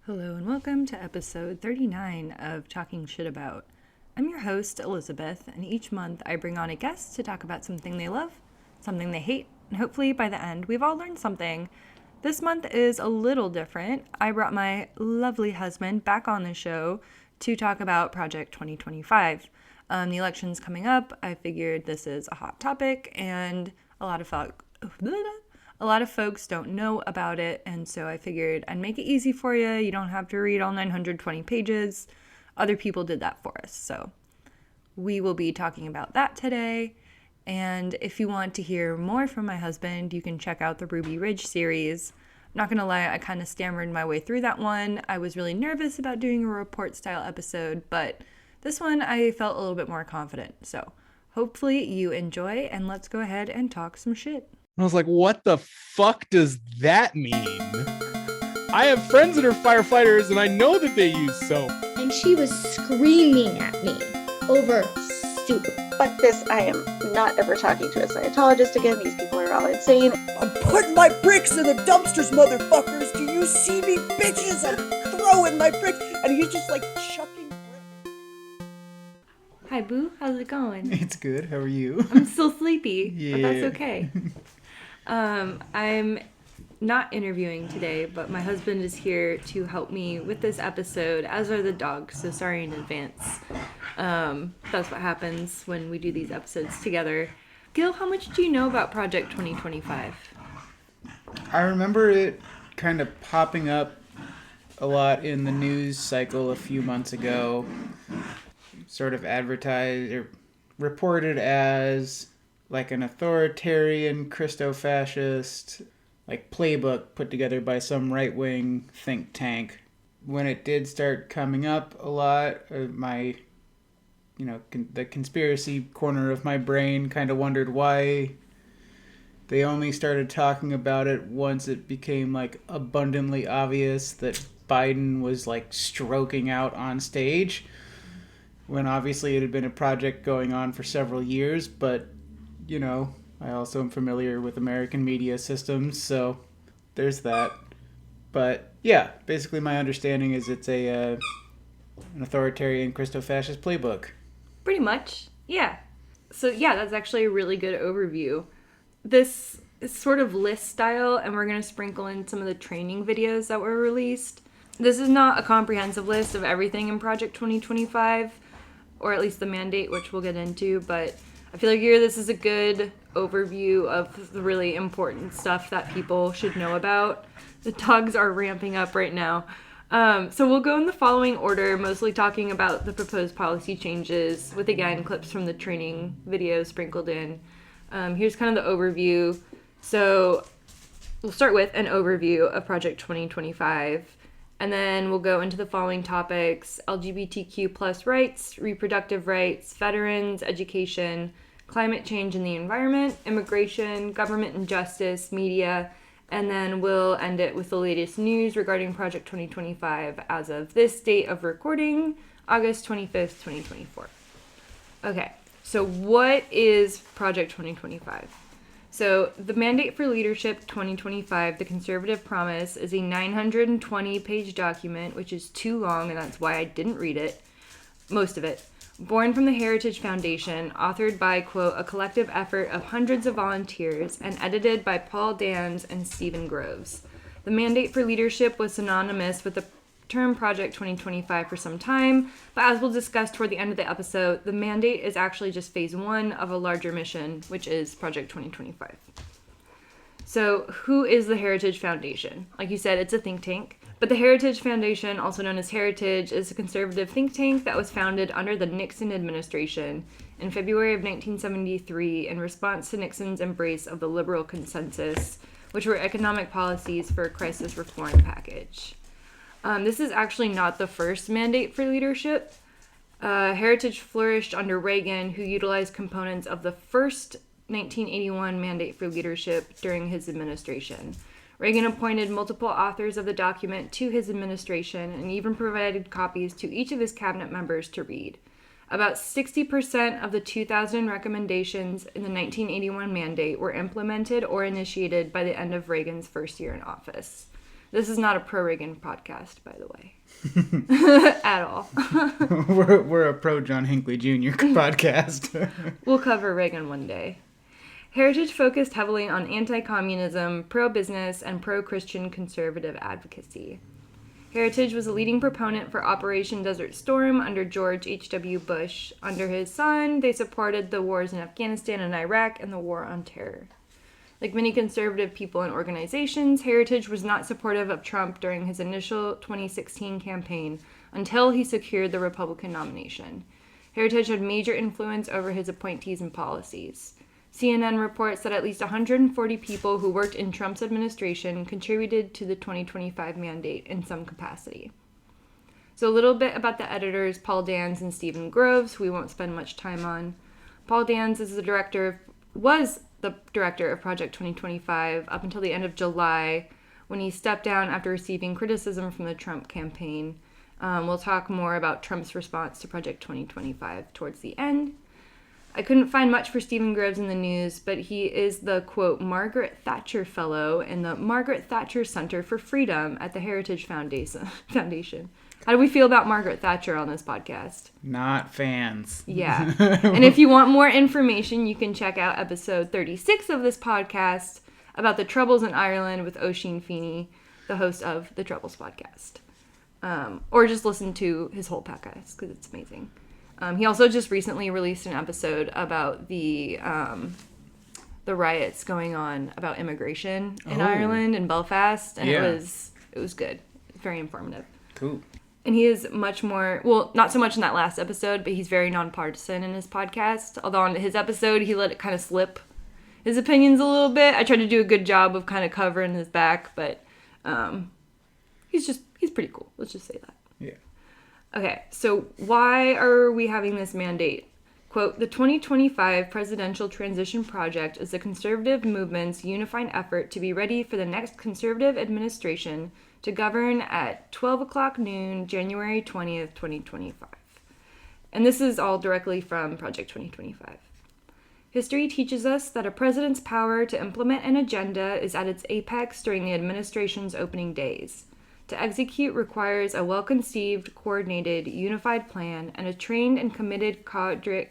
Hello and welcome to episode 39 of Talking Shit About. I'm your host, Elizabeth, and each month I bring on a guest to talk about something they love, something they hate, and hopefully by the end we've all learned something. This month is a little different. I brought my lovely husband back on the show to talk about Project 2025. The election's coming up. I figured this is a hot topic and a lot of folks don't know about it, and so I figured I'd make it easy for you. You don't have to read all 920 pages. Other people did that for us, so we will be talking about that today. And if you want to hear more from my husband, you can check out the Ruby Ridge series. I'm not gonna lie, I kind of stammered my way through that one. I was really nervous about doing a report style episode, but this one I felt a little bit more confident. So hopefully you enjoy, and let's go ahead and talk some shit. I was like, what the fuck does that mean? I have friends that are firefighters and I know that they use soap. And she was screaming at me over soup. Fuck this, I am not ever talking to a Scientologist again. These people are all insane. I'm putting my bricks in the dumpsters, motherfuckers. Do you see me, bitches? I'm throwing my bricks. And he's just like chucking bricks. Hi, Boo. How's it going? It's good. How are you? I'm still sleepy, Yeah. but that's okay. I'm not interviewing today, but my husband is here to help me with this episode, as are the dogs, so sorry in advance. That's what happens when we do these episodes together. Gill, how much do you know about Project 2025? I remember it kind of popping up a lot in the news cycle a few months ago. Sort of advertised or reported as like an authoritarian Christo-fascist like playbook put together by some right-wing think tank. When it did start coming up a lot, my the conspiracy corner of my brain kind of wondered why they only started talking about it once it became like abundantly obvious that Biden was like stroking out on stage, when obviously it had been a project going on for several years. But I also am familiar with American media systems, so there's that. But yeah, basically my understanding is it's an authoritarian Christo-fascist playbook. Pretty much, yeah. So yeah, that's actually a really good overview. This is sort of list style, and we're going to sprinkle in some of the training videos that were released. This is not a comprehensive list of everything in Project 2025, or at least the mandate, which we'll get into, but I feel like this is a good overview of the really important stuff that people should know about. The dogs are ramping up right now. So we'll go in the following order, mostly talking about the proposed policy changes, with, again, clips from the training videos sprinkled in. Here's kind of the overview. So we'll start with an overview of Project 2025. And then we'll go into the following topics: LGBTQ plus rights, reproductive rights, veterans, education, climate change and the environment, immigration, government and justice, media, and then we'll end it with the latest news regarding Project 2025 as of this date of recording, August 25th, 2024. Okay, so what is Project 2025? So the Mandate for Leadership 2025, the Conservative Promise, is a 920-page document, which is too long, and that's why I didn't read it, most of it. Born from the Heritage Foundation, authored by, quote, a collective effort of hundreds of volunteers, and edited by Paul Dans and Stephen Groves. The Mandate for Leadership was synonymous with the term Project 2025 for some time, but as we'll discuss toward the end of the episode, the mandate is actually just phase one of a larger mission, which is Project 2025. So who is the Heritage Foundation? Like you said, it's a think tank, but the Heritage Foundation, also known as Heritage, is a conservative think tank that was founded under the Nixon administration in February of 1973 in response to Nixon's embrace of the liberal consensus, which were economic policies for a crisis reform package. This is actually not the first mandate for leadership. Heritage flourished under Reagan, who utilized components of the first 1981 mandate for leadership during his administration. Reagan appointed multiple authors of the document to his administration and even provided copies to each of his cabinet members to read. About 60% of the 2,000 recommendations in the 1981 mandate were implemented or initiated by the end of Reagan's first year in office. This is not a pro-Reagan podcast, by the way. At all. We're a pro John Hinckley Jr. podcast. We'll cover Reagan one day. Heritage focused heavily on anti-communism, pro-business, and pro-Christian conservative advocacy. Heritage was a leading proponent for Operation Desert Storm under George H.W. Bush. Under his son, they supported the wars in Afghanistan and Iraq and the War on Terror. Like many conservative people and organizations, Heritage was not supportive of Trump during his initial 2016 campaign until he secured the Republican nomination. Heritage had major influence over his appointees and policies. CNN reports that at least 140 people who worked in Trump's administration contributed to the 2025 mandate in some capacity. So a little bit about the editors, Paul Dans and Stephen Groves, who we won't spend much time on. Paul Dans was the director of Project 2025 up until the end of July, when he stepped down after receiving criticism from the Trump campaign. We'll talk more about Trump's response to Project 2025 towards the end. I couldn't find much for Stephen Groves in the news, but he is the, quote, Margaret Thatcher Fellow in the Margaret Thatcher Center for Freedom at the Heritage Foundation. How do we feel about Margaret Thatcher on this podcast? Not fans. Yeah. And if you want more information, you can check out episode 36 of this podcast about the Troubles in Ireland with Oisin Feeney, the host of the Troubles podcast. Or just listen to his whole podcast, because it's amazing. He also just recently released an episode about the riots going on about immigration in Ireland and Belfast, and Yeah. it was good. Very informative. Cool. And he is much more, well, not so much in that last episode, but he's very nonpartisan in his podcast. Although on his episode, he let it kind of slip his opinions a little bit. I tried to do a good job of kind of covering his back, but he's pretty cool. Let's just say that. Yeah. Okay, so why are we having this mandate? Quote, the 2025 Presidential Transition Project is the conservative movement's unifying effort to be ready for the next conservative administration to govern at 12 o'clock noon, January 20th, 2025. And this is all directly from Project 2025. History teaches us that a president's power to implement an agenda is at its apex during the administration's opening days. To execute requires a well-conceived, coordinated, unified plan and a trained and committed cadre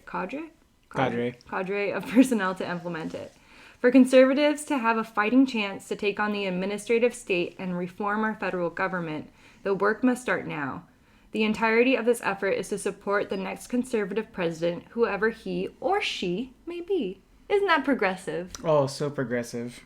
of personnel to implement it. For conservatives to have a fighting chance to take on the administrative state and reform our federal government, the work must start now. The entirety of this effort is to support the next conservative president, whoever he or she may be. Isn't that progressive? Oh, so progressive.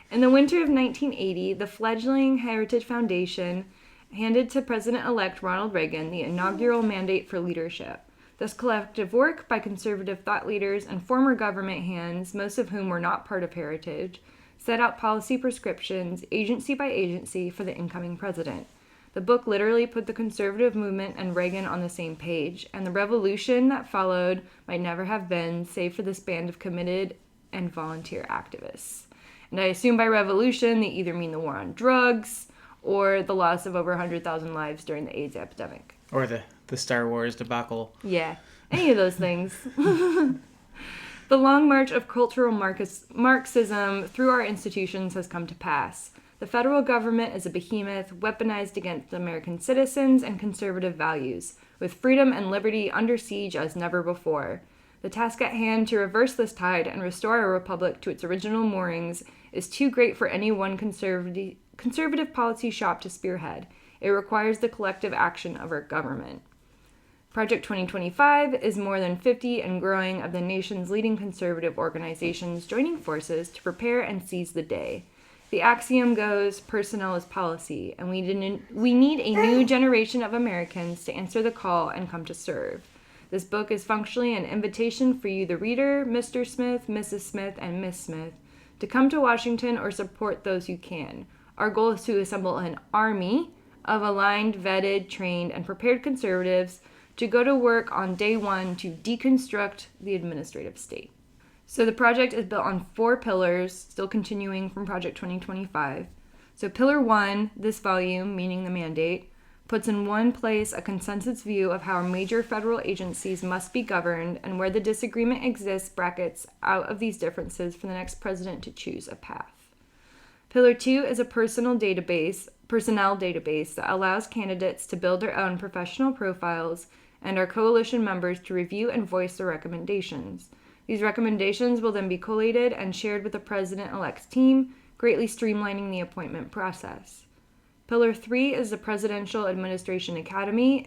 In the winter of 1980, the fledgling Heritage Foundation handed to President-elect Ronald Reagan the inaugural mandate for leadership. This collective work by conservative thought leaders and former government hands, most of whom were not part of Heritage, set out policy prescriptions, agency by agency, for the incoming president. The book literally put the conservative movement and Reagan on the same page, and the revolution that followed might never have been, save for this band of committed and volunteer activists. And I assume by revolution, they either mean the war on drugs or the loss of over 100,000 lives during the AIDS epidemic. Or the Star Wars debacle. Yeah, any of those things. The long march of cultural Marxism through our institutions has come to pass. The federal government is a behemoth weaponized against American citizens and conservative values, with freedom and liberty under siege as never before. The task at hand to reverse this tide and restore our republic to its original moorings is too great for any one conservative policy shop to spearhead. It requires the collective action of our government. Project 2025 is more than 50 and growing of the nation's leading conservative organizations joining forces to prepare and seize the day. The axiom goes, personnel is policy, and we need a new generation of Americans to answer the call and come to serve. This book is functionally an invitation for you, the reader, Mr. Smith, Mrs. Smith, and Miss Smith, to come to Washington or support those you can. Our goal is to assemble an army of aligned, vetted, trained, and prepared conservatives to go to work on day one to deconstruct the administrative state. So the project is built on 4 pillars, still continuing from Project 2025. So Pillar 1, this volume, meaning the mandate, puts in one place a consensus view of how major federal agencies must be governed and where the disagreement exists brackets out of these differences for the next president to choose a path. Pillar 2 is a personal database personnel database that allows candidates to build their own professional profiles and our coalition members to review and voice their recommendations. These recommendations will then be collated and shared with the president-elect's team, greatly streamlining the appointment process. Pillar 3 is the Presidential Administration Academy,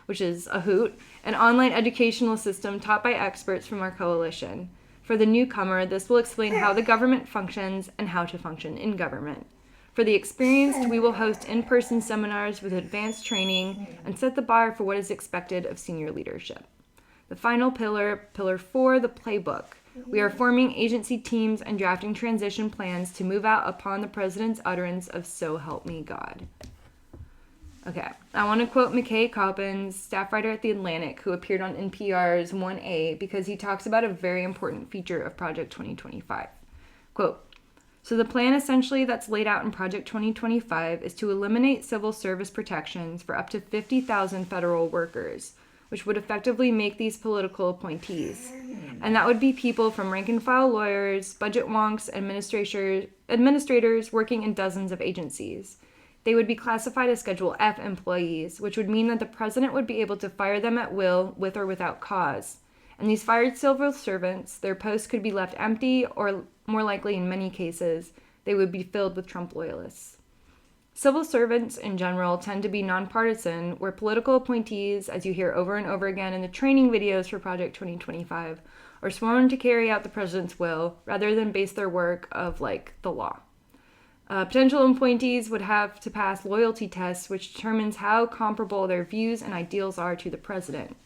which is a hoot, an online educational system taught by experts from our coalition. For the newcomer, this will explain how the government functions and how to function in government. For the experienced, we will host in-person seminars with advanced training and set the bar for what is expected of senior leadership. The final pillar, Pillar 4, the playbook. We are forming agency teams and drafting transition plans to move out upon the president's utterance of "So help me God." Okay, I want to quote McKay Coppins, staff writer at The Atlantic, who appeared on NPR's 1A, because he talks about a very important feature of Project 2025. Quote, "So the plan essentially that's laid out in Project 2025 is to eliminate civil service protections for up to 50,000 federal workers, which would effectively make these political appointees. And that would be people from rank-and-file lawyers, budget wonks, administrators working in dozens of agencies. They would be classified as Schedule F employees, which would mean that the president would be able to fire them at will, with or without cause. And these fired civil servants, their posts could be left empty, or more likely in many cases, they would be filled with Trump loyalists. Civil servants in general tend to be nonpartisan, where political appointees, as you hear over and over again in the training videos for Project 2025, are sworn to carry out the president's will rather than base their work of, the law. Potential appointees would have to pass loyalty tests, which determines how comparable their views and ideals are to the president.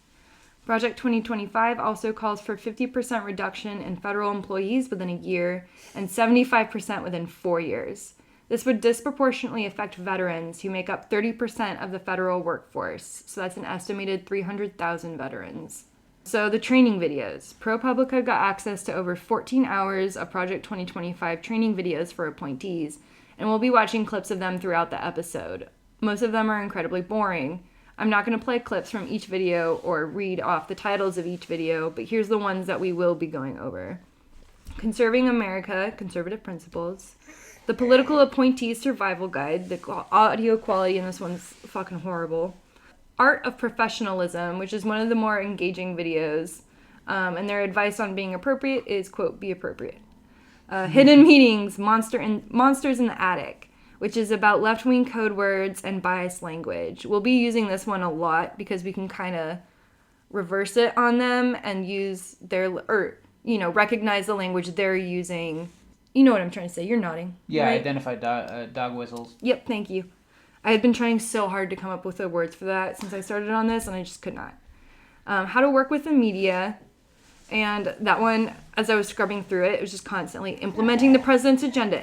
Project 2025 also calls for 50% reduction in federal employees within a year and 75% within 4 years. This would disproportionately affect veterans, who make up 30% of the federal workforce, so that's an estimated 300,000 veterans. So the training videos. ProPublica got access to over 14 hours of Project 2025 training videos for appointees, and we'll be watching clips of them throughout the episode. Most of them are incredibly boring. I'm not going to play clips from each video or read off the titles of each video, but here's the ones that we will be going over. Conserving America, Conservative Principles. The Political Appointee Survival Guide. The audio quality in this one's fucking horrible. Art of Professionalism, which is one of the more engaging videos. And their advice on being appropriate is, quote, be appropriate. Hidden Meetings, Monsters in the Attic, which is about left-wing code words and biased language. We'll be using this one a lot because we can kind of reverse it on them and use recognize the language they're using. You know what I'm trying to say. You're nodding. Yeah, right? identify dog whistles. Yep, thank you. I had been trying so hard to come up with the words for that since I started on this, and I just could not. How to work with the media. And that one, as I was scrubbing through it, it was just constantly implementing the president's agenda.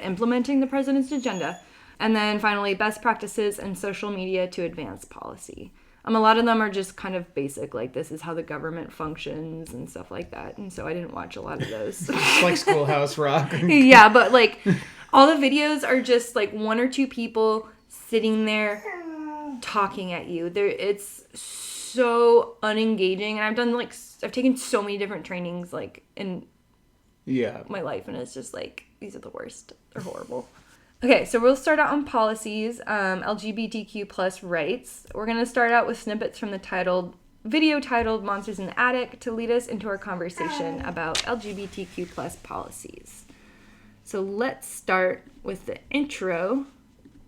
And then finally, best practices in social media to advance policy. A lot of them are just kind of basic, like this is how the government functions and stuff like that. And so I didn't watch a lot of those. Like Schoolhouse Rock. Yeah, but all the videos are just one or two people sitting there talking at you. It's so unengaging. And I've taken so many different trainings in my life, and it's just these are the worst. They're horrible. Okay, so we'll start out on policies, LGBTQ plus rights. We're going to start out with snippets from the video titled Monsters in the Attic to lead us into our conversation about LGBTQ plus policies. So let's start with the intro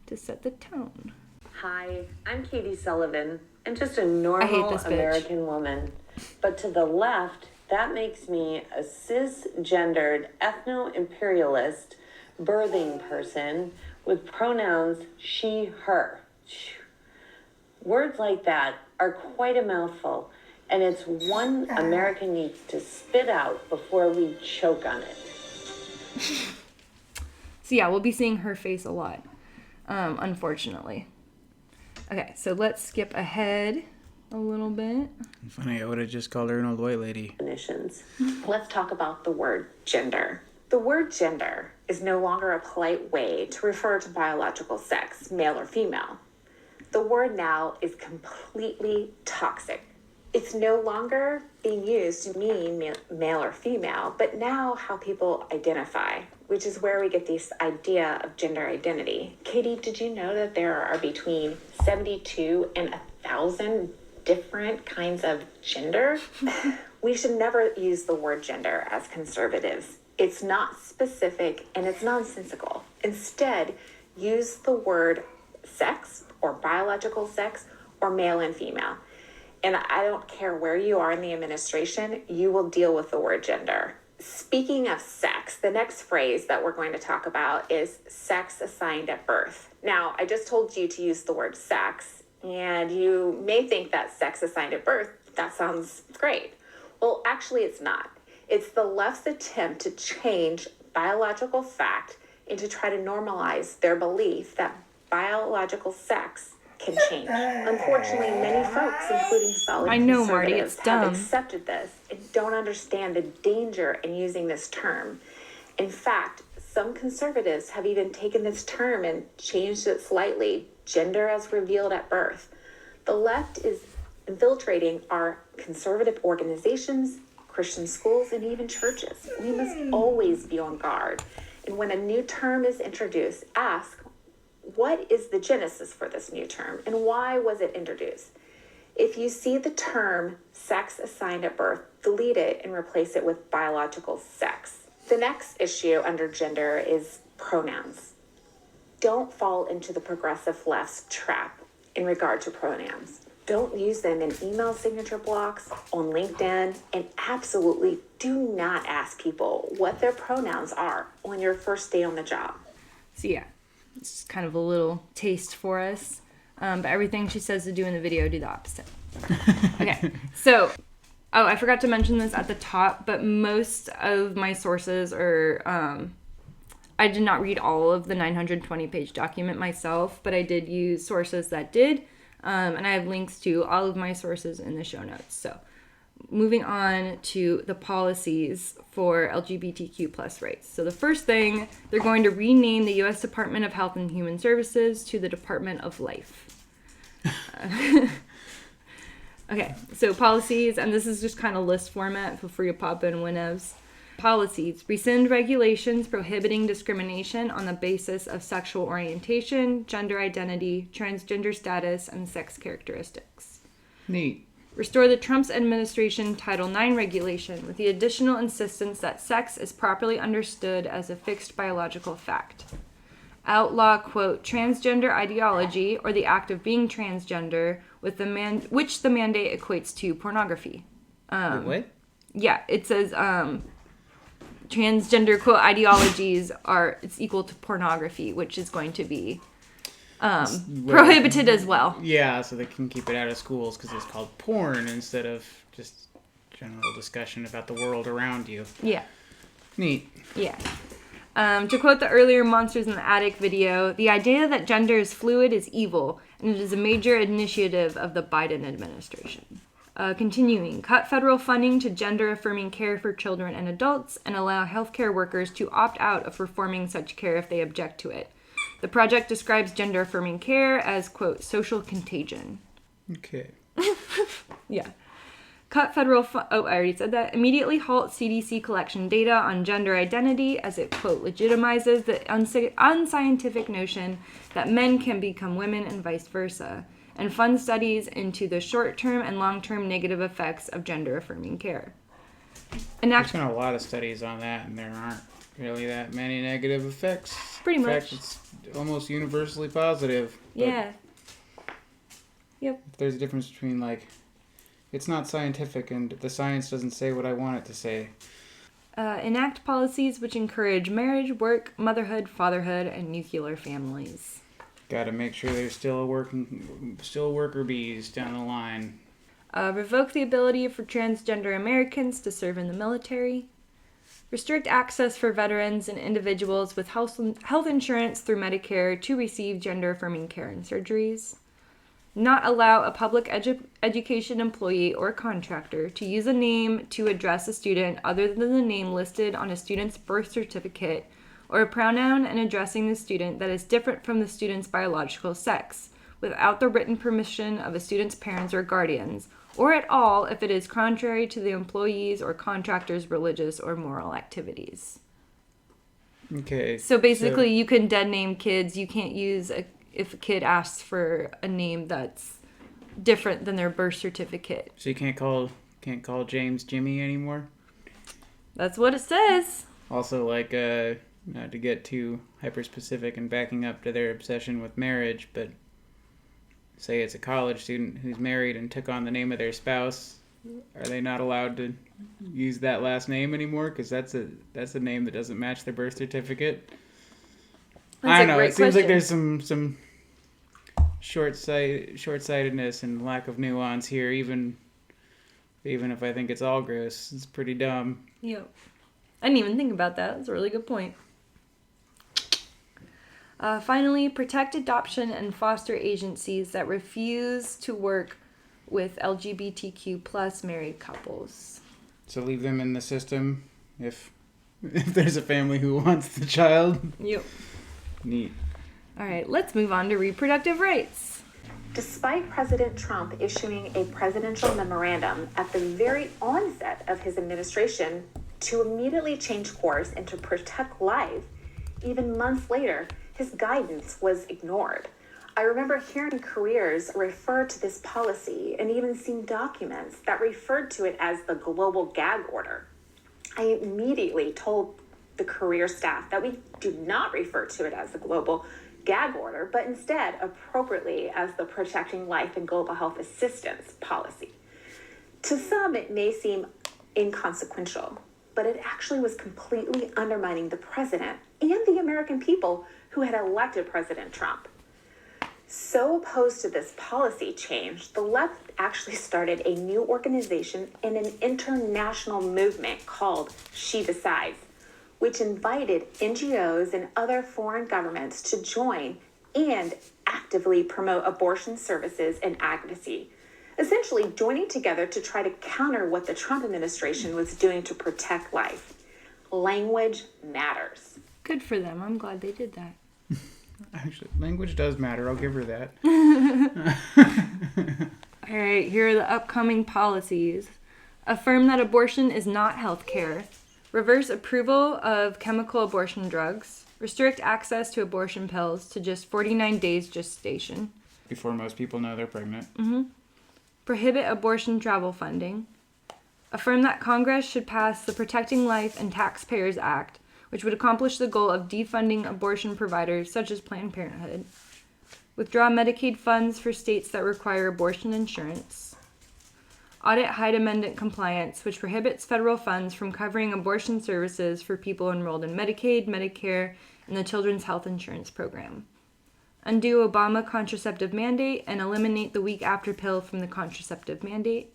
to set the tone. Hi, I'm Katie Sullivan. I'm just a normal American woman. But to the left, that makes me a cisgendered ethno-imperialist birthing person with pronouns she, her. Words like that are quite a mouthful, and it's one America needs to spit out before we choke on it. So yeah, we'll be seeing her face a lot, unfortunately. Okay, so let's skip ahead a little bit. Funny, I would have just called her an old white lady. Definitions. Let's talk about the word gender. The word gender is no longer a polite way to refer to biological sex, male or female. The word now is completely toxic. It's no longer being used to mean male or female, but now how people identify, which is where we get this idea of gender identity. Katie, did you know that there are between 72 and 1,000 different kinds of gender? We should never use the word gender as conservatives. It's not specific and it's nonsensical. Instead, use the word sex or biological sex or male and female. And I don't care where you are in the administration, you will deal with the word gender. Speaking of sex, the next phrase that we're going to talk about is sex assigned at birth. Now, I just told you to use the word sex, and you may think that sex assigned at birth, that sounds great. Well, actually, it's not. It's the left's attempt to change biological fact and to try to normalize their belief that biological sex can change. Unfortunately, many folks, including solid conservatives, have accepted this and don't understand the danger in using this term. In fact, some conservatives have even taken this term and changed it slightly, gender as revealed at birth. The left is infiltrating our conservative organizations, Christian schools, and even churches. We must always be on guard. And when a new term is introduced, ask, what is the genesis for this new term and why was it introduced? If you see the term sex assigned at birth, delete it and replace it with biological sex. The next issue under gender is pronouns. Don't fall into the progressive left's trap in regard to pronouns. Don't use them in email signature blocks, on LinkedIn, and absolutely do not ask people what their pronouns are on your first day on the job. So yeah, it's kind of a little taste for us. But everything she says to do in the video, do the opposite. Okay, so, I forgot to mention this at the top, but most of my sources are, I did not read all of the 920-page document myself, but I did use sources that did. And I have links to all of my sources in the show notes. So moving on to the policies for LGBTQ plus rights. So the first thing, they're going to rename the U.S. Department of Health and Human Services to the Department of Life. Okay, so policies, and this is just kind of list format. Feel free to pop in whenevs. Policies. Rescind regulations prohibiting discrimination on the basis of sexual orientation, gender identity, transgender status, and sex characteristics. Neat. Restore the Trump administration Title IX regulation with the additional insistence that sex is properly understood as a fixed biological fact. Outlaw, quote, transgender ideology or the act of being transgender with which the mandate equates to pornography. What? Yeah, it says transgender, quote, ideologies it's equal to pornography, which is going to be prohibited as well. Yeah, so they can keep it out of schools because it's called porn instead of just general discussion about the world around you. Yeah. Neat. Yeah. To quote the earlier Monsters in the Attic video, the idea that gender is fluid is evil, and it is a major initiative of the Biden administration. Continuing, cut federal funding to gender-affirming care for children and adults and allow healthcare workers to opt out of performing such care if they object to it. The project describes gender-affirming care as, quote, social contagion. Okay. Yeah. Cut federal I already said that. Immediately halt CDC collection data on gender identity as it, quote, legitimizes the unscientific notion that men can become women and vice versa. And fund studies into the short-term and long-term negative effects of gender-affirming care. There's been a lot of studies on that, and there aren't really that many negative effects. Pretty much. In fact, it's almost universally positive. Yeah. Yep. There's a difference between, it's not scientific, and the science doesn't say what I want it to say. Enact policies which encourage marriage, work, motherhood, fatherhood, and nuclear families. Got to make sure there's still worker bees down the line. Revoke the ability for transgender Americans to serve in the military. Restrict access for veterans and individuals with health insurance through Medicare to receive gender-affirming care and surgeries. Not allow a public education employee or contractor to use a name to address a student other than the name listed on a student's birth certificate or a pronoun in addressing the student that is different from the student's biological sex, without the written permission of a student's parents or guardians, or at all if it is contrary to the employee's or contractor's religious or moral activities. Okay. So basically, you can dead name kids. You can't use if a kid asks for a name that's different than their birth certificate. So you can't call James Jimmy anymore? That's what it says. Also, like, not to get too hyper-specific and backing up to their obsession with marriage, but say it's a college student who's married and took on the name of their spouse, are they not allowed to use that last name anymore? Because that's a name that doesn't match their birth certificate. I don't know. It seems like there's some short-sightedness and lack of nuance here, even if I think it's all gross. It's pretty dumb. Yep. I didn't even think about that. That's a really good point. Finally, protect adoption and foster agencies that refuse to work with LGBTQ plus married couples. So leave them in the system if there's a family who wants the child. Yep. Neat. All right, let's move on to reproductive rights. Despite President Trump issuing a presidential memorandum at the very onset of his administration to immediately change course and to protect life, even months later, his guidance was ignored. I remember hearing careers refer to this policy and even seeing documents that referred to it as the global gag order. I immediately told the career staff that we do not refer to it as the global gag order, but instead appropriately as the Protecting Life and Global Health Assistance policy. To some, it may seem inconsequential, but it actually was completely undermining the president and the American people who had elected President Trump. So opposed to this policy change, the left actually started a new organization and an international movement called She Decides, which invited NGOs and other foreign governments to join and actively promote abortion services and advocacy, essentially joining together to try to counter what the Trump administration was doing to protect life. Language matters. Good for them. I'm glad they did that. Actually, language does matter. I'll give her that. All right, here are the upcoming policies. Affirm that abortion is not health care. Reverse approval of chemical abortion drugs. Restrict access to abortion pills to just 49 days gestation. Before most people know they're pregnant. Prohibit abortion travel funding. Affirm that Congress should pass the Protecting Life and Taxpayers Act, which would accomplish the goal of defunding abortion providers such as Planned Parenthood. Withdraw Medicaid funds for states that require abortion insurance. Audit Hyde Amendment compliance, which prohibits federal funds from covering abortion services for people enrolled in Medicaid, Medicare, and the Children's Health Insurance Program. Undo Obama contraceptive mandate and eliminate the week after pill from the contraceptive mandate.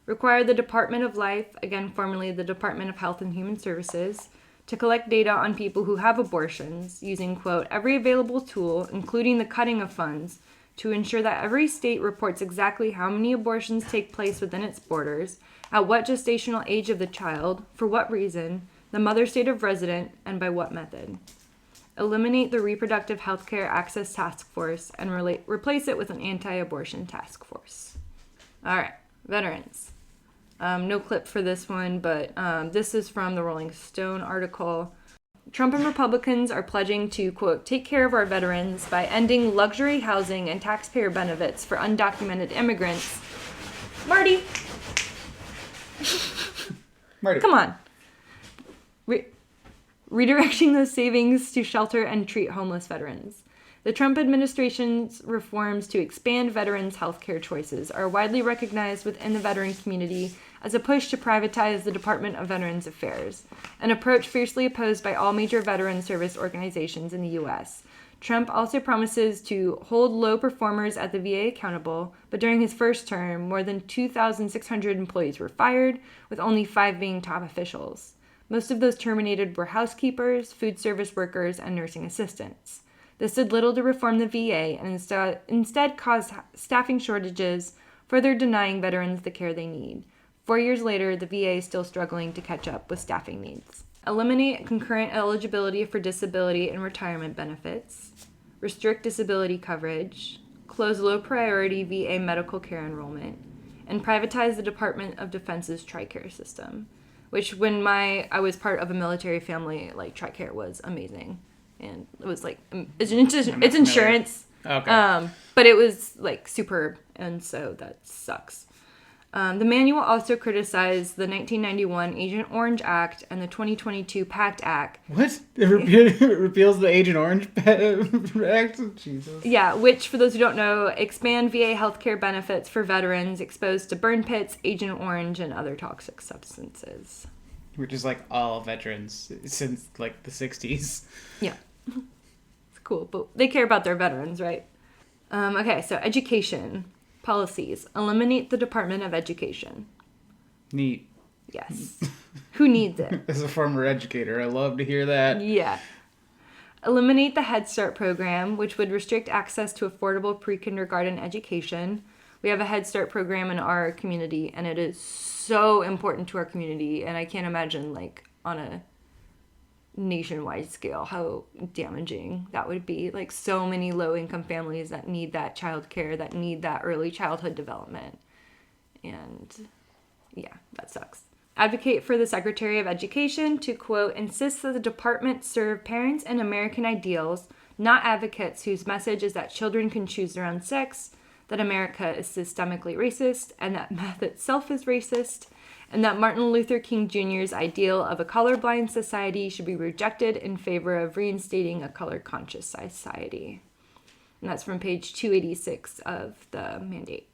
Require the Department of Life, again formerly the Department of Health and Human Services, to collect data on people who have abortions using, quote, every available tool, including the cutting of funds, to ensure that every state reports exactly how many abortions take place within its borders, at what gestational age of the child, for what reason, the mother state of resident, and by what method. Eliminate the Reproductive Healthcare Access Task Force and replace it with an anti-abortion task force. All right, veterans. No clip for this one, but this is from the Rolling Stone article. Trump and Republicans are pledging to, quote, take care of our veterans by ending luxury housing and taxpayer benefits for undocumented immigrants. Marty! Come on. Redirecting those savings to shelter and treat homeless veterans. The Trump administration's reforms to expand veterans' health care choices are widely recognized within the veteran community as a push to privatize the Department of Veterans Affairs, an approach fiercely opposed by all major veteran service organizations in the U.S. Trump also promises to hold low performers at the VA accountable, but during his first term, more than 2,600 employees were fired, with only 5 being top officials. Most of those terminated were housekeepers, food service workers, and nursing assistants. This did little to reform the VA and instead caused staffing shortages, further denying veterans the care they need. 4 years later, the VA is still struggling to catch up with staffing needs. Eliminate concurrent eligibility for disability and retirement benefits. Restrict disability coverage. close low-priority VA medical care enrollment, and privatize the Department of Defense's TRICARE system, which when I was part of a military family, like TRICARE was amazing. And it was like, it's insurance. Okay. But it was like superb, and so that sucks. The manual also criticized the 1991 Agent Orange Act and the 2022 PACT Act. What? It repeals the Agent Orange Act? Jesus. Yeah, which, for those who don't know, expand VA healthcare benefits for veterans exposed to burn pits, Agent Orange, and other toxic substances. Which is like all veterans since like the 60s. Yeah. It's cool, but they care about their veterans, right? Okay, so education. Policies. Eliminate the Department of Education. Neat. Yes. Who needs it? As a former educator, I love to hear that. Yeah. Eliminate the Head Start program, which would restrict access to affordable pre-kindergarten education. We have a Head Start program in our community, and it is so important to our community, and I can't imagine, like, on a nationwide scale how damaging that would be. Like, so many low-income families that need that childcare, that need that early childhood development. And yeah, that sucks. Advocate for the Secretary of Education to, quote, insist that the department serve parents and American ideals, not advocates whose message is that children can choose their own sex, that America is systemically racist, and that math itself is racist, and that Martin Luther King Jr.'s ideal of a colorblind society should be rejected in favor of reinstating a color-conscious society. And that's from page 286 of the mandate.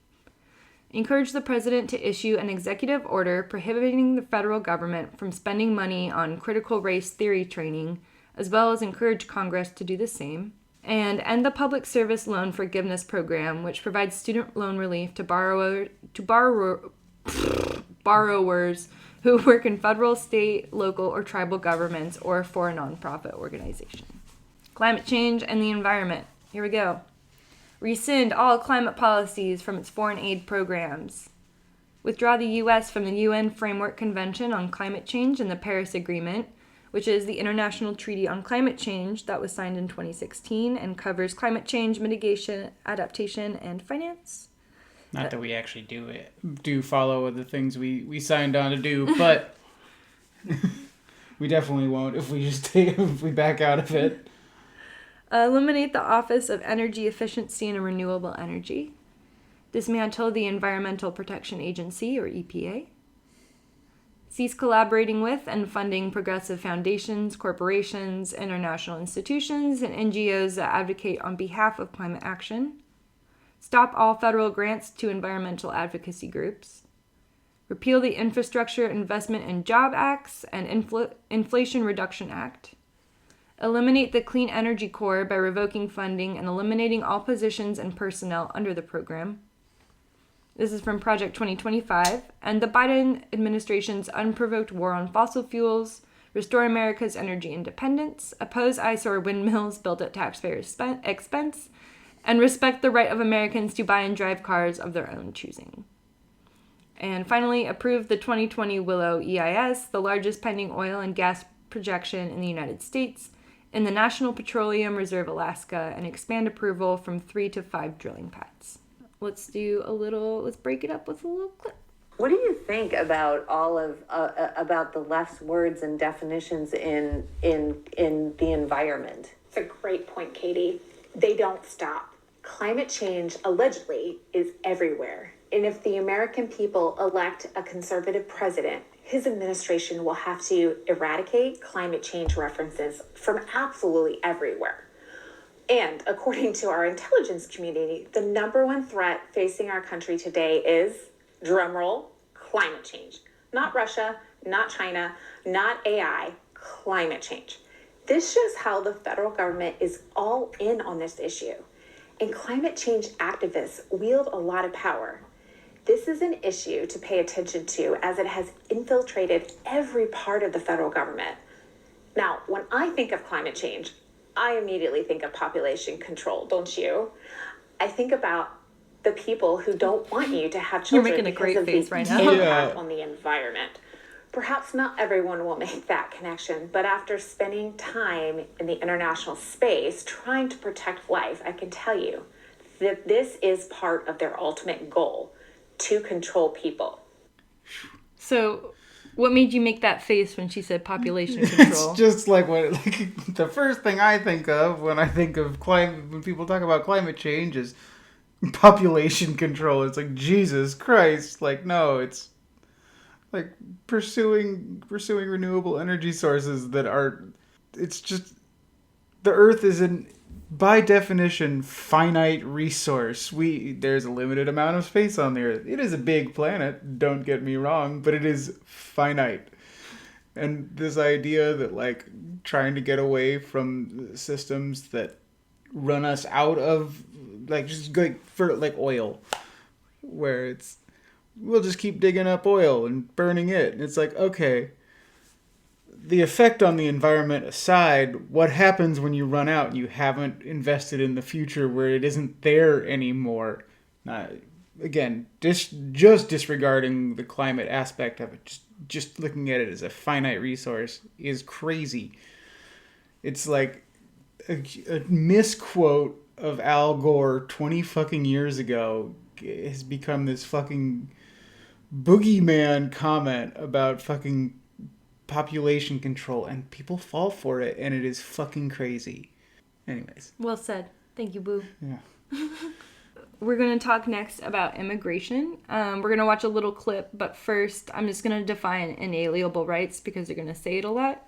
Encourage the president to issue an executive order prohibiting the federal government from spending money on critical race theory training, as well as encourage Congress to do the same. And end the public service loan forgiveness program, which provides student loan relief to borrowers who work in federal, state, local, or tribal governments or for a nonprofit organization. Climate change and the environment. Here we go. Rescind all climate policies from its foreign aid programs. Withdraw the U.S. from the UN Framework Convention on Climate Change and the Paris Agreement, which is the international treaty on climate change that was signed in 2016 and covers climate change mitigation, adaptation, and finance. Not that we actually do follow the things we signed on to do, but we definitely won't if we back out of it. Eliminate the Office of Energy Efficiency and Renewable Energy. Dismantle the Environmental Protection Agency, or EPA. Cease collaborating with and funding progressive foundations, corporations, international institutions, and NGOs that advocate on behalf of climate action. Stop all federal grants to environmental advocacy groups. Repeal the Infrastructure Investment and Job Acts and Inflation Reduction Act. Eliminate the Clean Energy Corps by revoking funding and eliminating all positions and personnel under the program. This is from Project 2025. And the Biden administration's unprovoked war on fossil fuels, restore America's energy independence, oppose eyesore windmills built at taxpayers' expense, and respect the right of Americans to buy and drive cars of their own choosing. And finally, approve the 2020 Willow EIS, the largest pending oil and gas projection in the United States, in the National Petroleum Reserve Alaska, and expand approval from 3 to 5 drilling pads. Let's break it up with a little clip. What do you think about all of about the left's words and definitions in the environment? It's a great point, Katie. They don't stop. Climate change, allegedly, is everywhere. And if the American people elect a conservative president, his administration will have to eradicate climate change references from absolutely everywhere. And according to our intelligence community, the number one threat facing our country today is, drumroll, climate change. Not Russia, not China, not AI, climate change. This shows how the federal government is all in on this issue. And climate change activists wield a lot of power. This is an issue to pay attention to as it has infiltrated every part of the federal government. Now, when I think of climate change, I immediately think of population control, don't you? I think about the people who don't want you to have children. You're making a great face right now. Impact on the environment. Perhaps not everyone will make that connection, but after spending time in the international space trying to protect life, I can tell you this is part of their ultimate goal, to control people. So, what made you make that face when she said population control? It's just like the first thing I think of when I think of climate, when people talk about climate change, is population control. It's like, Jesus Christ. Like, no, it's like pursuing renewable energy sources that are, it's just, the Earth is by definition, finite resource. There's a limited amount of space on the Earth. It is a big planet, don't get me wrong, but it is finite. And this idea that, like, trying to get away from systems that run us out of, like, just like for like oil, where we'll just keep digging up oil and burning it. And it's like, okay, the effect on the environment aside, what happens when you run out and you haven't invested in the future where it isn't there anymore? Again, just disregarding the climate aspect of it, just looking at it as a finite resource is crazy. It's like a misquote of Al Gore 20 fucking years ago has become this fucking boogeyman comment about fucking population control, and people fall for it, and it is fucking crazy. Anyways. Well said. Thank you, Boo. Yeah. We're going to talk next about immigration. We're going to watch a little clip, but first I'm just going to define inalienable rights because they're going to say it a lot.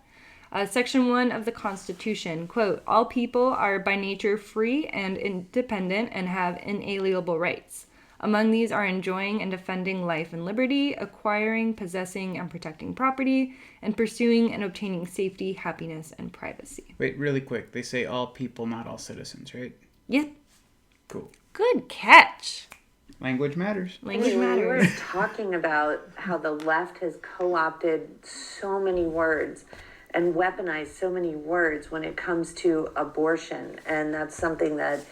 Section 1 of the Constitution, quote, all people are by nature free and independent and have inalienable rights. Among these are enjoying and defending life and liberty, acquiring, possessing, and protecting property, and pursuing and obtaining safety, happiness, and privacy. Wait, really quick. They say all people, not all citizens, right? Yep. Cool. Good catch. Language matters. Language We were matters. talking about how the left has co-opted so many words and weaponized so many words when it comes to abortion. And that's something that,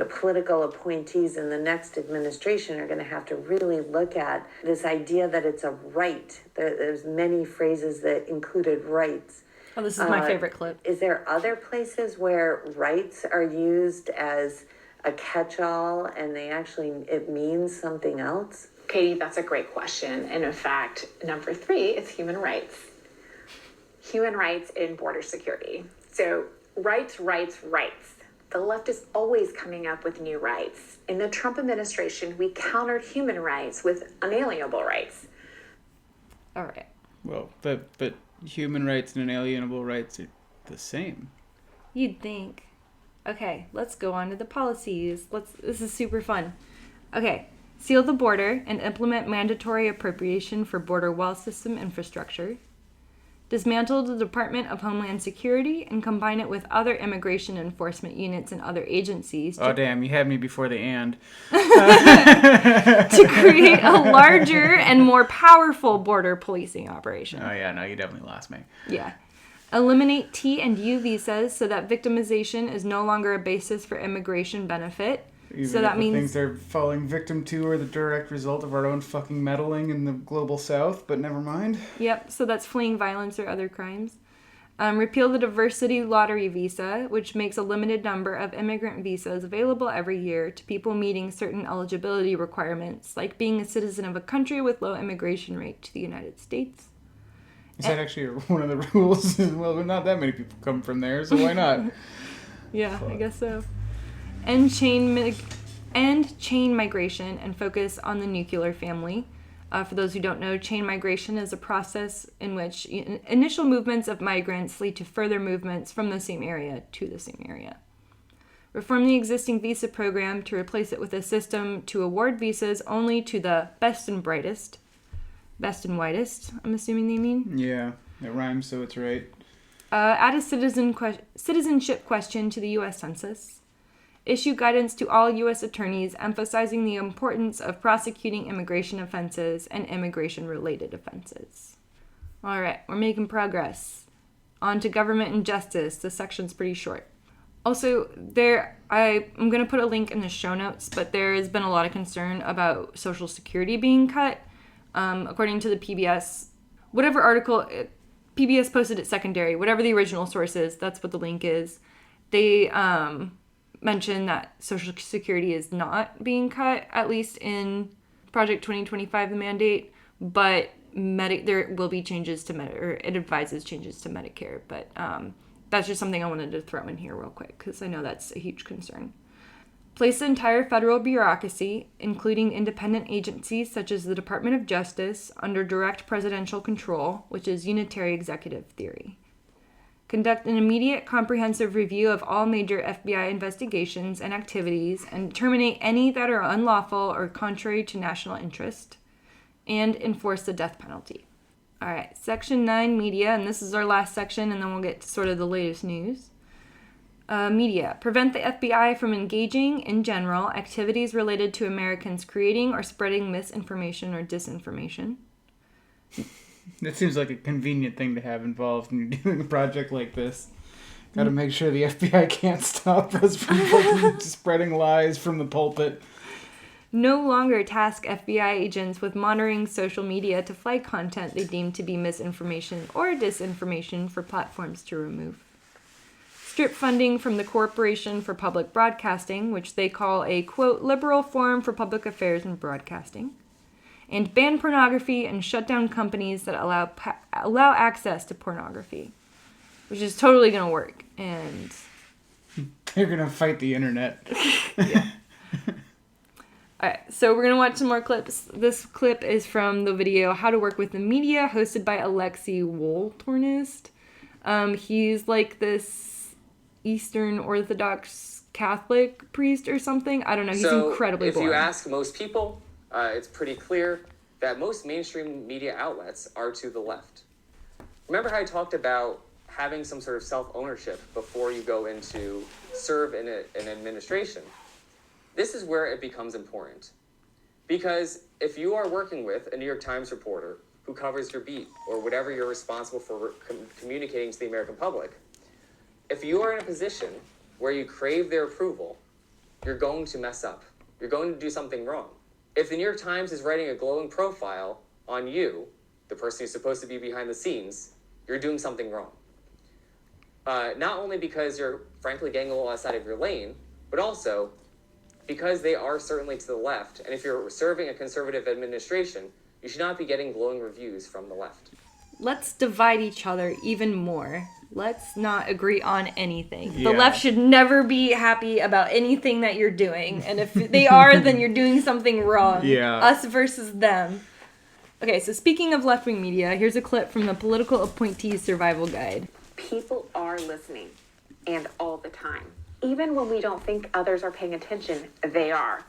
political appointees in the next administration are going to have to really look at, this idea that it's a right. There's many phrases that included rights. Oh, this is my favorite clip. Is there other places where rights are used as a catch-all and it means something else? Katie, that's a great question. And in fact, number 3 is human rights. Human rights in border security. So rights. The left is always coming up with new rights. In the Trump administration, we countered human rights with unalienable rights. All right. Well, but human rights and inalienable rights are the same. You'd think. Okay, let's go on to the policies. This is super fun. Okay, seal the border and implement mandatory appropriation for border wall system infrastructure. Dismantle the Department of Homeland Security and combine it with other immigration enforcement units and other agencies. Oh, damn, you had me before the and. To create a larger and more powerful border policing operation. Oh, yeah, no, you definitely lost me. Yeah. Eliminate T and U visas so that victimization is no longer a basis for immigration benefit. Even so that the means things they're falling victim to are the direct result of our own fucking meddling in the global south, but never mind. Yep, so that's fleeing violence or other crimes. Repeal the diversity lottery visa, which makes a limited number of immigrant visas available every year to people meeting certain eligibility requirements, like being a citizen of a country with low immigration rate to the United States. Is that actually one of the rules? Well, not that many people come from there, so why not? Yeah, I guess so. End chain migration and focus on the nuclear family. For those who don't know, chain migration is a process in which initial movements of migrants lead to further movements from the same area to the same area. Reform the existing visa program to replace it with a system to award visas only to the best and brightest. Best and whitest, I'm assuming they mean. Yeah, it rhymes, so it's right. Add a citizenship question to the U.S. Census. Issue guidance to all U.S. attorneys emphasizing the importance of prosecuting immigration offenses and immigration-related offenses. All right, we're making progress. On to government and justice. This section's pretty short. Also, I'm going to put a link in the show notes, but there has been a lot of concern about Social Security being cut. According to the PBS, whatever article, PBS posted it secondary, whatever the original source is, that's what the link is. They mention that Social Security is not being cut, at least in Project 2025, the mandate, but there will be changes to or it advises changes to Medicare, but that's just something I wanted to throw in here real quick because I know that's a huge concern. Place the entire federal bureaucracy, including independent agencies such as the Department of Justice, under direct presidential control, which is unitary executive theory. Conduct an immediate comprehensive review of all major FBI investigations and activities and terminate any that are unlawful or contrary to national interest. And enforce the death penalty. All right, Section 9, media, and this is our last section, and then we'll get to sort of the latest news. Media. Prevent the FBI from engaging, in general, activities related to Americans creating or spreading misinformation or disinformation. That seems like a convenient thing to have involved when you're doing a project like this. Got to make sure the FBI can't stop us from spreading lies from the pulpit. No longer task FBI agents with monitoring social media to flag content they deem to be misinformation or disinformation for platforms to remove. Strip funding from the Corporation for Public Broadcasting, which they call a, quote, liberal forum for public affairs and broadcasting. And ban pornography and shut down companies that allow access to pornography, which is totally going to work. And they're going to fight the internet. Yeah. Alright, so we're going to watch some more clips. This clip is from the video How to Work with the Media, hosted by Alexei Woltornist. He's like this Eastern Orthodox Catholic priest or something. I don't know, he's incredibly boring. If you ask most people, it's pretty clear that most mainstream media outlets are to the left. Remember how I talked about having some sort of self-ownership before you go into serve in an administration? This is where it becomes important. Because if you are working with a New York Times reporter who covers your beat or whatever you're responsible for communicating to the American public, if you are in a position where you crave their approval, you're going to mess up. You're going to do something wrong. If the New York Times is writing a glowing profile on you, the person who's supposed to be behind the scenes, you're doing something wrong. Not only because you're frankly getting a little outside of your lane, but also because they are certainly to the left, and if you're serving a conservative administration, you should not be getting glowing reviews from the left. Let's divide each other even more. Let's not agree on anything. Yeah. The left should never be happy about anything that you're doing, and if they are, then you're doing something wrong. Yeah. Us versus them. Okay, so speaking of left-wing media, here's a clip from the Political Appointees Survival Guide. People are listening, and all the time. Even when we don't think others are paying attention, they are.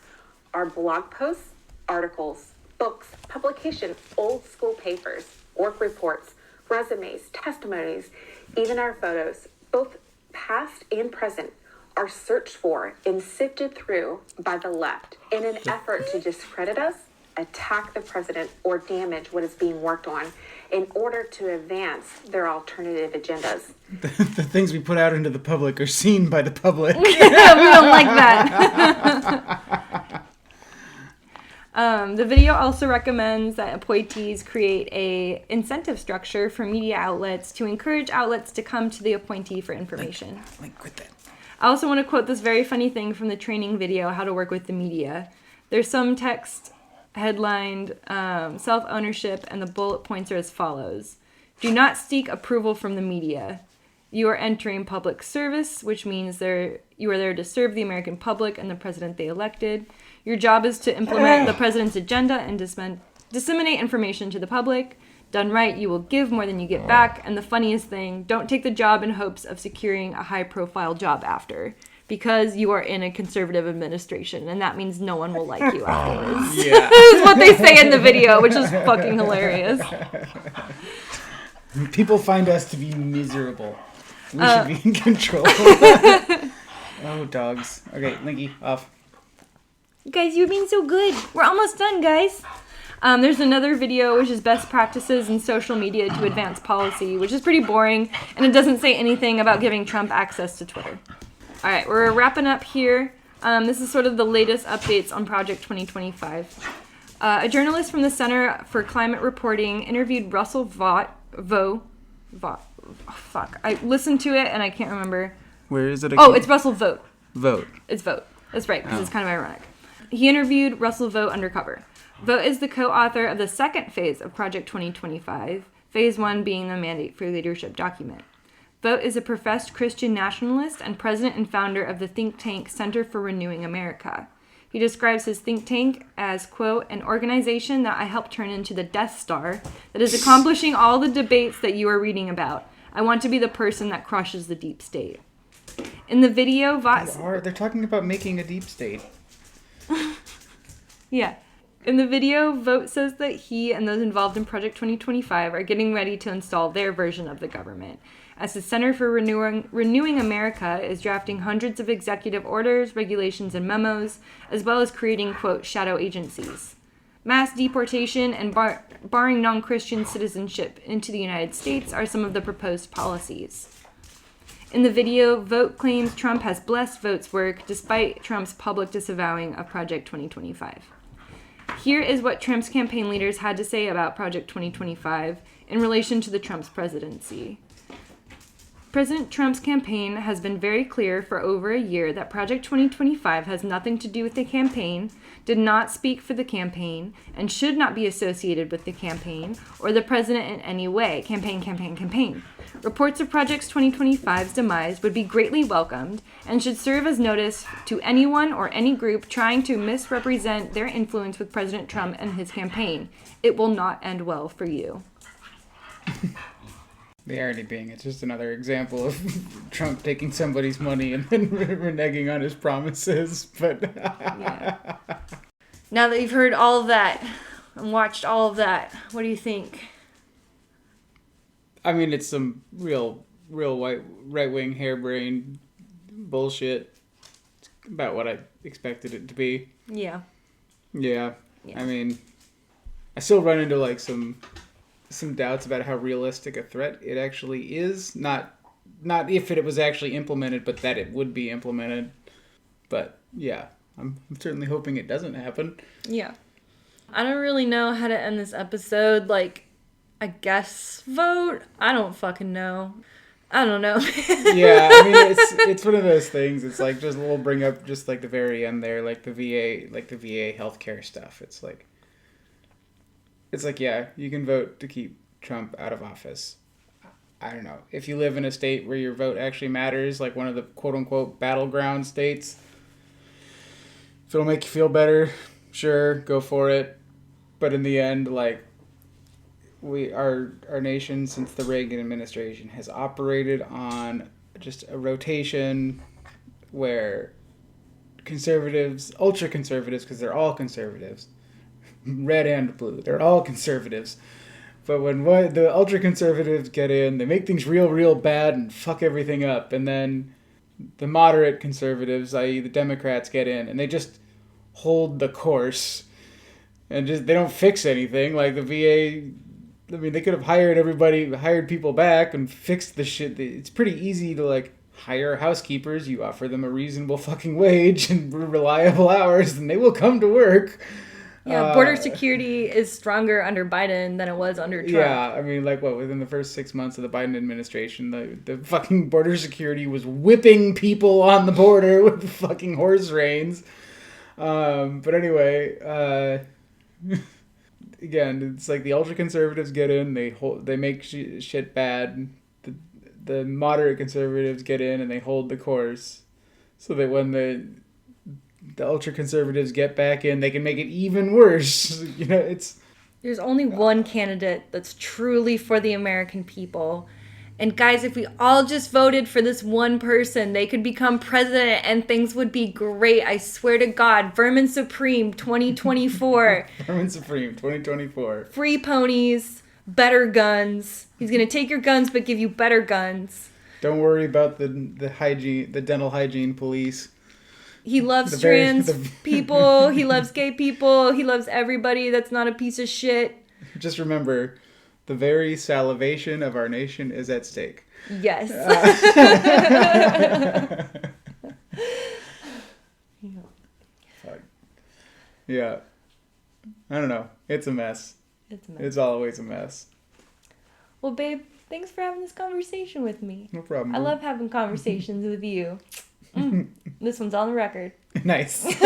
Our blog posts, articles, books, publication, old school papers, work reports, resumes, testimonies, even our photos, both past and present, are searched for and sifted through by the left in an effort to discredit us, attack the president, or damage what is being worked on in order to advance their alternative agendas. The things we put out into the public are seen by the public. We don't like that. The video also recommends that appointees create a incentive structure for media outlets to encourage outlets to come to the appointee for information. Quit that. I also want to quote this very funny thing from the training video, How to Work with the Media. There's some text headlined self-ownership, and the bullet points are as follows. Do not seek approval from the media. You are entering public service, which means you are there to serve the American public and the president they elected. Your job is to implement the president's agenda and disseminate information to the public. Done right, you will give more than you get back. And the funniest thing, don't take the job in hopes of securing a high-profile job after, because you are in a conservative administration, and that means no one will like you afterwards. Yeah. This is what they say in the video, which is fucking hilarious. People find us to be miserable. We should be in control. Oh, dogs. Okay, Linky, off. Guys, you're being so good. We're almost done, guys. There's another video, which is best practices in social media to advance policy, which is pretty boring, and it doesn't say anything about giving Trump access to Twitter. All right, we're wrapping up here. This is sort of the latest updates on Project 2025. A journalist from the Center for Climate Reporting interviewed Russell Vought. I listened to it and I can't remember. Where is it again? Oh, it's Russell Vought. Vote. It's Vote. That's right, because it's kind of ironic. He interviewed Russell Vogt undercover. Vogt is the co-author of the second phase of Project 2025, phase 1 being the Mandate for Leadership document. Vogt is a professed Christian nationalist and president and founder of the think tank Center for Renewing America. He describes his think tank as, quote, an organization that I helped turn into the Death Star that is accomplishing all the debates that you are reading about. I want to be the person that crushes the deep state. In the video, They're talking about making a deep state. Yeah. In the video, Vogt says that he and those involved in Project 2025 are getting ready to install their version of the government, as the Center for Renewing America is drafting hundreds of executive orders, regulations, and memos, as well as creating, quote, shadow agencies. Mass deportation and barring non-Christian citizenship into the United States are some of the proposed policies. In the video, Vogt claims Trump has blessed Vogt's work despite Trump's public disavowing of Project 2025. Here is what Trump's campaign leaders had to say about Project 2025 in relation to the Trump's presidency. President Trump's campaign has been very clear for over a year that Project 2025 has nothing to do with the campaign, did not speak for the campaign, and should not be associated with the campaign or the president in any way. Campaign. Reports of Project 2025's demise would be greatly welcomed and should serve as notice to anyone or any group trying to misrepresent their influence with President Trump and his campaign. It will not end well for you. The irony being, it's just another example of Trump taking somebody's money and then reneging on his promises. But yeah. Now that you've heard all of that and watched all of that, what do you think? I mean, it's some real right-wing harebrained bullshit. It's about what I expected it to be. Yeah. Yeah. I mean, I still run into like some doubts about how realistic a threat it actually is. Not if it was actually implemented, but that it would be implemented. But yeah, I'm certainly hoping it doesn't happen. Yeah. I don't really know how to end this episode. Like, I guess vote? I don't fucking know. I don't know. Yeah, I mean, it's one of those things. It's like, just we'll bring up just like the very end there, like the VA healthcare stuff. It's like, yeah, you can vote to keep Trump out of office. I don't know. If you live in a state where your vote actually matters, like one of the quote-unquote battleground states, if it'll make you feel better, sure, go for it. But in the end, like, our nation, since the Reagan administration, has operated on just a rotation where conservatives, ultra-conservatives, because they're all conservatives, red and blue, they're all conservatives. But when the ultra-conservatives get in, they make things real bad and fuck everything up. And then the moderate conservatives, i.e. the Democrats, get in, and they just hold the course. And they don't fix anything. Like the VA, I mean, they could have hired people back and fixed the shit. It's pretty easy to, like, hire housekeepers. You offer them a reasonable fucking wage and reliable hours, and they will come to work. Yeah, border security is stronger under Biden than it was under Trump. Yeah, I mean, like, within the first 6 months of the Biden administration, the fucking border security was whipping people on the border with fucking horse reins. But anyway, again, it's like the ultra-conservatives get in, they make shit bad. The moderate conservatives get in and they hold the course. So that when the ultra-conservatives get back in, they can make it even worse. You know, there's only one candidate that's truly for the American people. And guys, if we all just voted for this one person, they could become president and things would be great. I swear to God. Vermin Supreme 2024. Vermin Supreme 2024. Free ponies, better guns. He's going to take your guns but give you better guns. Don't worry about the dental hygiene police. He loves trans people. He loves gay people. He loves everybody that's not a piece of shit. Just remember, the very salivation of our nation is at stake. Yes. Fuck. Yeah. I don't know. It's a mess. It's always a mess. Well, babe, thanks for having this conversation with me. No problem. I love having conversations with you. This one's on the record. Nice. This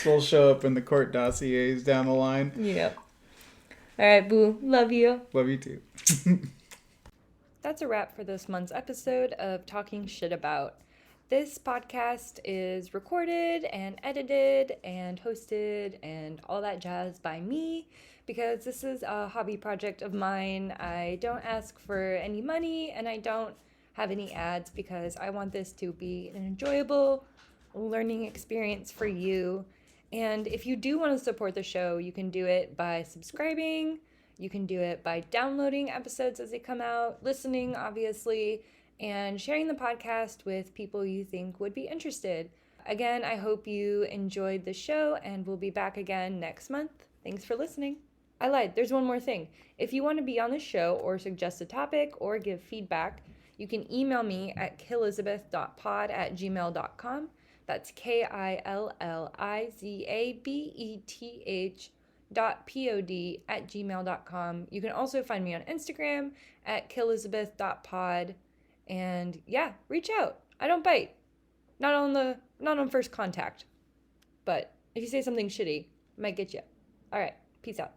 will show up in the court dossiers down the line. Yep. All right, boo. Love you. Love you too. That's a wrap for this month's episode of Talking Shit About. This podcast is recorded and edited and hosted and all that jazz by me because this is a hobby project of mine. I don't ask for any money and I don't have any ads because I want this to be an enjoyable learning experience for you. And if you do want to support the show, you can do it by subscribing. You can do it by downloading episodes as they come out, listening, obviously, and sharing the podcast with people you think would be interested. Again, I hope you enjoyed the show, and we'll be back again next month. Thanks for listening. I lied. There's one more thing. If you want to be on the show or suggest a topic or give feedback, you can email me at killizabeth.pod@gmail.com. That's KILLIZABETH.pod@gmail.com. You can also find me on Instagram at killizabeth.pod. And yeah, reach out. I don't bite. Not on first contact. But if you say something shitty, I might get you. All right, peace out.